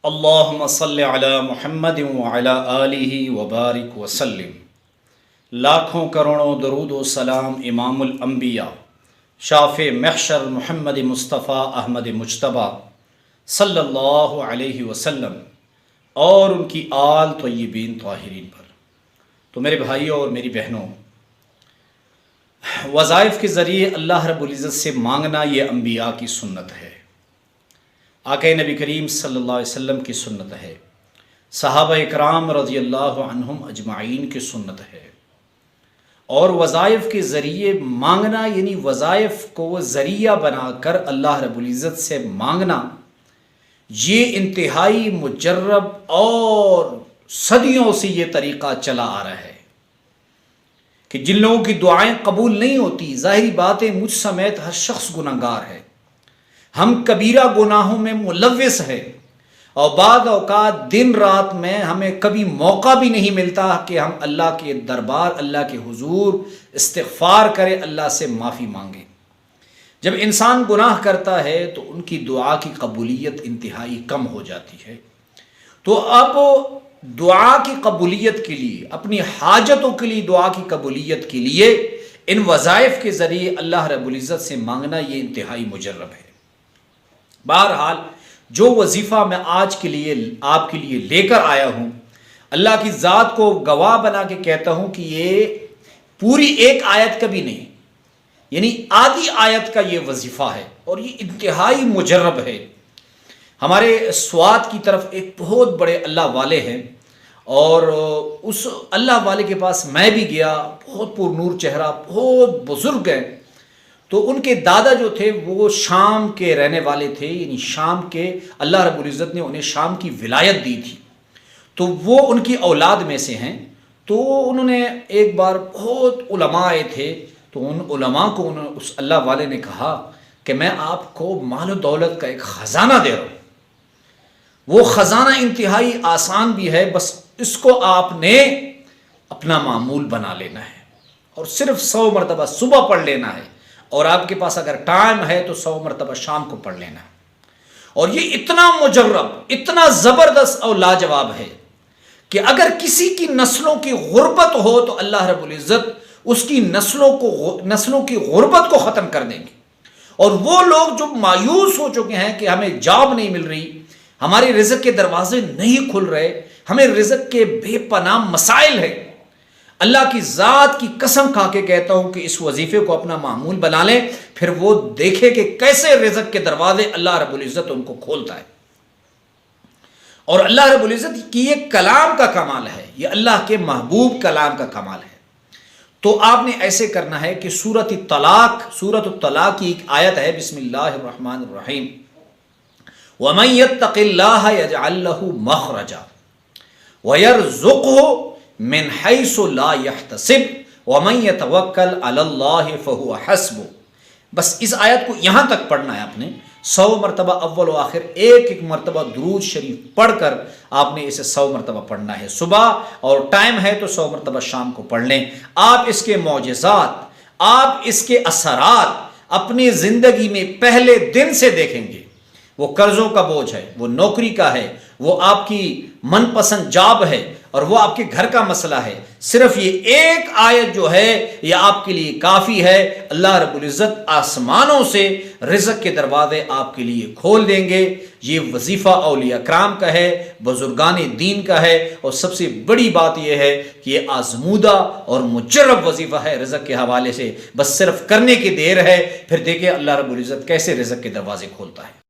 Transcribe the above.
اللہم صلی علی محمد وعلی آلہ وبارک وسلم۔ لاکھوں کروڑوں درود و سلام امام الانبیاء شافع محشر محمد مصطفیٰ احمد مجتبیٰ صلی اللہ علیہ وسلم اور ان کی آل طیبین طاہرین پر۔ تو میرے بھائیوں اور میری بہنوں، وظائف کے ذریعے اللہ رب العزت سے مانگنا یہ انبیاء کی سنت ہے، آقا نبی کریم صلی اللہ علیہ وسلم کی سنت ہے، صحابہ اکرام رضی اللہ عنہم اجمعین کی سنت ہے۔ اور وظائف کے ذریعے مانگنا یعنی وظائف کو ذریعہ بنا کر اللہ رب العزت سے مانگنا، یہ انتہائی مجرب اور صدیوں سے یہ طریقہ چلا آ رہا ہے کہ جن لوگوں کی دعائیں قبول نہیں ہوتی، ظاہری بات ہے مجھ سمیت ہر شخص گناہگار ہے، ہم کبیرہ گناہوں میں ملوث ہیں، اور بعض اوقات دن رات میں ہمیں کبھی موقع بھی نہیں ملتا کہ ہم اللہ کے دربار، اللہ کے حضور استغفار کریں، اللہ سے معافی مانگیں۔ جب انسان گناہ کرتا ہے تو ان کی دعا کی قبولیت انتہائی کم ہو جاتی ہے۔ تو اب دعا کی قبولیت کے لیے، اپنی حاجتوں کے لیے دعا کی قبولیت کے لیے ان وظائف کے ذریعے اللہ رب العزت سے مانگنا یہ انتہائی مجرب ہے۔ بہرحال جو وظیفہ میں آج کے لیے آپ کے لیے لے کر آیا ہوں، اللہ کی ذات کو گواہ بنا کے کہتا ہوں کہ یہ پوری ایک آیت کا بھی نہیں، یعنی آدھی آیت کا یہ وظیفہ ہے، اور یہ انتہائی مجرب ہے۔ ہمارے سوات کی طرف ایک بہت بڑے اللہ والے ہیں، اور اس اللہ والے کے پاس میں بھی گیا، بہت پر نور چہرہ، بہت بزرگ ہیں۔ تو ان کے دادا جو تھے وہ شام کے رہنے والے تھے، یعنی شام کے اللہ رب العزت نے انہیں شام کی ولایت دی تھی، تو وہ ان کی اولاد میں سے ہیں۔ تو انہوں نے ایک بار بہت علماء آئے تھے، تو ان علماء کو اس اللہ والے نے کہا کہ میں آپ کو مال و دولت کا ایک خزانہ دے رہا ہوں، وہ خزانہ انتہائی آسان بھی ہے، بس اس کو آپ نے اپنا معمول بنا لینا ہے، اور صرف 100 مرتبہ صبح پڑھ لینا ہے، اور آپ کے پاس اگر ٹائم ہے تو 100 مرتبہ شام کو پڑھ لینا ہے۔ اور یہ اتنا مجرب، اتنا زبردست اور لاجواب ہے کہ اگر کسی کی نسلوں کی غربت ہو تو اللہ رب العزت اس کی نسلوں کی غربت کو ختم کر دیں گے۔ اور وہ لوگ جو مایوس ہو چکے ہیں کہ ہمیں جاب نہیں مل رہی، ہمارے رزق کے دروازے نہیں کھل رہے، ہمیں رزق کے بے پناہ مسائل ہیں، اللہ کی ذات کی قسم کھا کے کہتا ہوں کہ اس وظیفے کو اپنا معمول بنا لیں، پھر وہ دیکھے کہ کیسے رزق کے دروازے اللہ رب العزت ان کو کھولتا ہے۔ اور اللہ رب العزت کی یہ کلام کا کمال ہے، یہ اللہ کے محبوب کلام کا کمال ہے۔ تو آپ نے ایسے کرنا ہے کہ سورۃ الطلاق کی ایک آیت ہے، بسم اللہ الرحمن الرحیم، وَمَن يَتَّقِ اللَّهَ يَجْعَل لَّهُ مَخْرَجًا وَيَرْزُقْهُ من حیث لا یحتسب ومن یتوکل علی اللہ فہو حسبہ۔ بس اس آیت کو یہاں تک پڑھنا ہے آپ نے، 100 مرتبہ اول و آخر ایک مرتبہ درود شریف پڑھ کر آپ نے اسے 100 مرتبہ پڑھنا ہے صبح، اور ٹائم ہے تو 100 مرتبہ شام کو پڑھ لیں۔ آپ اس کے معجزات، آپ اس کے اثرات اپنی زندگی میں پہلے دن سے دیکھیں گے۔ وہ قرضوں کا بوجھ ہے، وہ نوکری کا ہے، وہ آپ کی من پسند جاب ہے، اور وہ آپ کے گھر کا مسئلہ ہے، صرف یہ ایک آیت جو ہے یہ آپ کے لیے کافی ہے۔ اللہ رب العزت آسمانوں سے رزق کے دروازے آپ کے لیے کھول دیں گے۔ یہ وظیفہ اولیاء کرام کا ہے، بزرگان دین کا ہے، اور سب سے بڑی بات یہ ہے کہ یہ آزمودہ اور مجرب وظیفہ ہے رزق کے حوالے سے، بس صرف کرنے کی دیر ہے، پھر دیکھیں اللہ رب العزت کیسے رزق کے دروازے کھولتا ہے۔